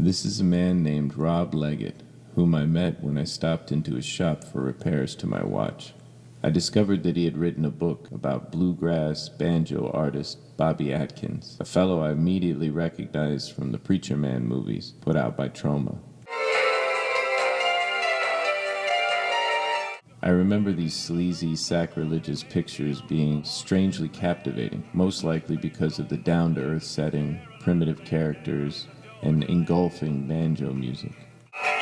This is a man named Rob Leggett, whom I met when I stopped into his shop for repairs to my watch. I discovered that he had written a book about bluegrass banjo artist Bobby Atkins, a fellow I immediately recognized from the Preacher Man movies put out by Troma. I remember these sleazy, sacrilegious pictures being strangely captivating, most likely because of the down-to-earth setting, primitive characters, and engulfing banjo music.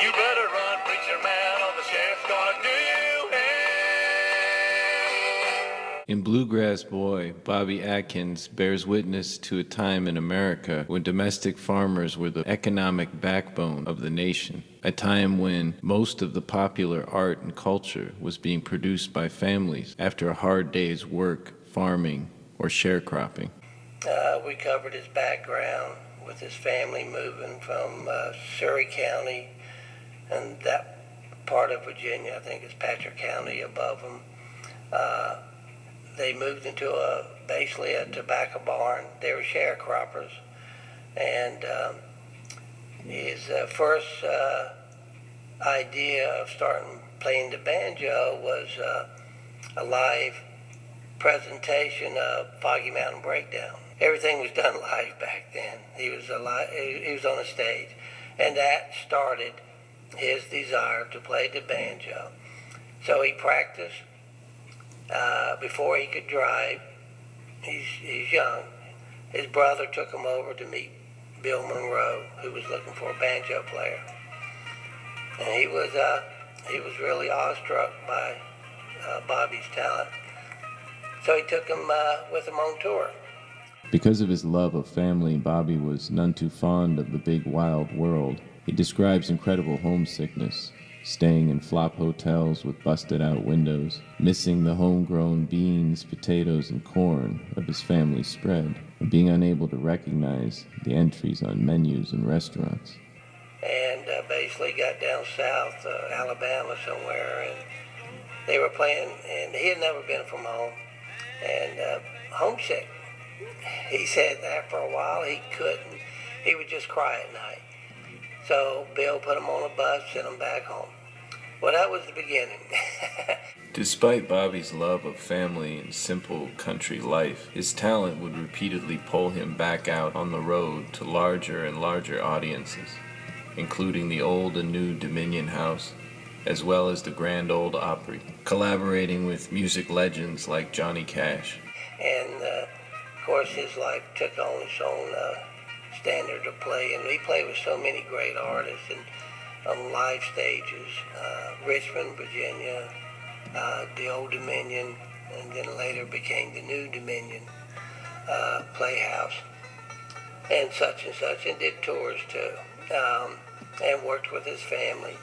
You better run, preacher man, or the sheriff's gonna do you in. In Bluegrass Boy, Bobby Atkins bears witness to a time in America when domestic farmers were the economic backbone of the nation, a time when most of the popular art and culture was being produced by families after a hard day's work, farming, or sharecropping. We covered his background with his family moving from Surrey County and that part of Virginia, I think it's Patrick County above them. They moved into basically a tobacco barn. They were sharecroppers. And his first idea of starting playing the banjo was a live presentation of Foggy Mountain Breakdown. Everything was done live back then. He was on a stage, and that started his desire to play the banjo. So he practiced before he could drive. He's young. His brother took him over to meet Bill Monroe, who was looking for a banjo player, and he was really awestruck by Bobby's talent. So he took him with him on tour. Because of his love of family, Bobby was none too fond of the big wild world. He describes incredible homesickness, staying in flop hotels with busted-out windows, missing the homegrown beans, potatoes, and corn of his family's spread, and being unable to recognize the entries on menus in restaurants. And basically got down south, Alabama somewhere, and they were playing, and he had never been from home, and homesick. He said that for a while he couldn't. He would just cry at night. So Bill put him on a bus, sent him back home. Well, that was the beginning. Despite Bobby's love of family and simple country life, his talent would repeatedly pull him back out on the road to larger and larger audiences, including the old and new Dominion House, as well as the Grand Ole Opry, collaborating with music legends like Johnny Cash. And of course his life took on its own standard of play, and he played with so many great artists and on live stages, Richmond, Virginia, the Old Dominion, and then later became the New Dominion Playhouse, and such, and did tours too, and worked with his family.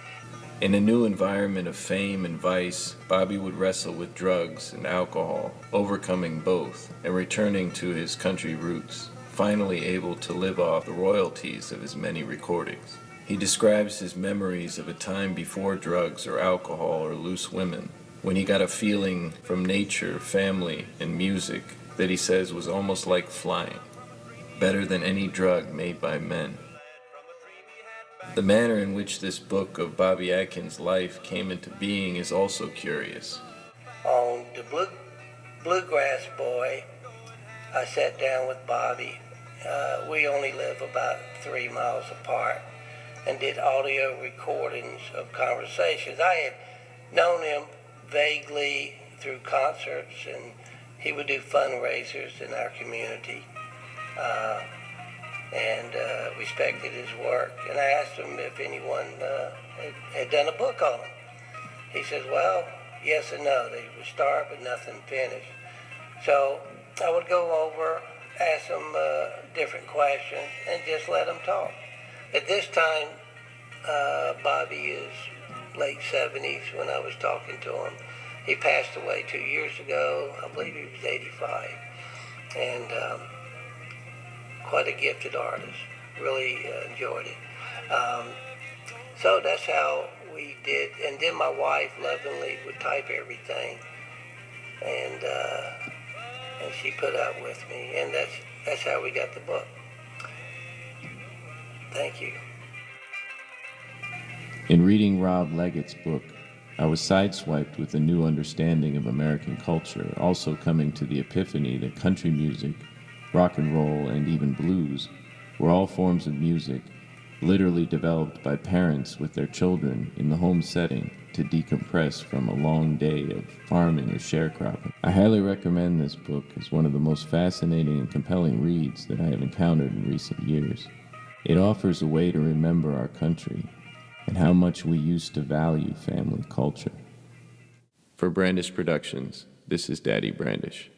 In a new environment of fame and vice, Bobby would wrestle with drugs and alcohol, overcoming both and returning to his country roots, finally able to live off the royalties of his many recordings. He describes his memories of a time before drugs or alcohol or loose women, when he got a feeling from nature, family, and music that he says was almost like flying, better than any drug made by men. The manner in which this book of Bobby Atkins' life came into being is also curious. On the Bluegrass Boy, I sat down with Bobby. We only live about 3 miles apart, and did audio recordings of conversations. I had known him vaguely through concerts, and he would do fundraisers in our community. And respected his work. And I asked him if anyone had done a book on him. He says, well, yes and no. They would start, but nothing finished. So I would go over, ask him different questions, and just let him talk. At this time, Bobby is late 70s when I was talking to him. He passed away 2 years ago. I believe he was 85. And quite a gifted artist. Really enjoyed it. So that's how we did. And then my wife lovingly would type everything, and she put up with me, and that's how we got the book. Thank you. In reading Rob Leggett's book, I was sideswiped with a new understanding of American culture, also coming to the epiphany that country music, rock and roll, and even blues were all forms of music literally developed by parents with their children in the home setting to decompress from a long day of farming or sharecropping. I highly recommend this book as one of the most fascinating and compelling reads that I have encountered in recent years. It offers a way to remember our country and how much we used to value family culture. For Brandish Productions, this is Daddy Brandish.